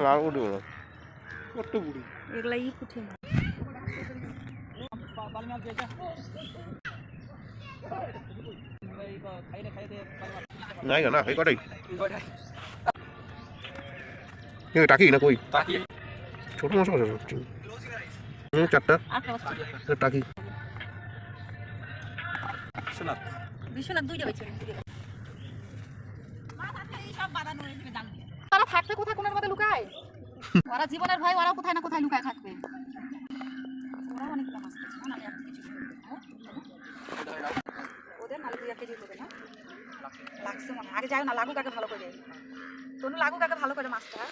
লাল পুঁটি বলো কত পুঁটি এগুলা ই পুঁটি নাই না এই কটাই টাকি না কই ছোট মাছ আছে চারটা টাকি বিশ্বনাথ দুইটা বেঁচে তারা থাকতে কোথায় কোনের মধ্যে লুকায় ওরা জীবনের ভয় ওরাও কোথায় না কোথায় লুকায় থাকবে ওরা অনেকটা মাছ পেয়েছে না আমি আর কিছু ওদের নালে 2 কেজি হবে না লাগছে মনে আগে যাও না লাগুক আগে ভালো করে তনু লাগুক আগে ভালো করে মাছটা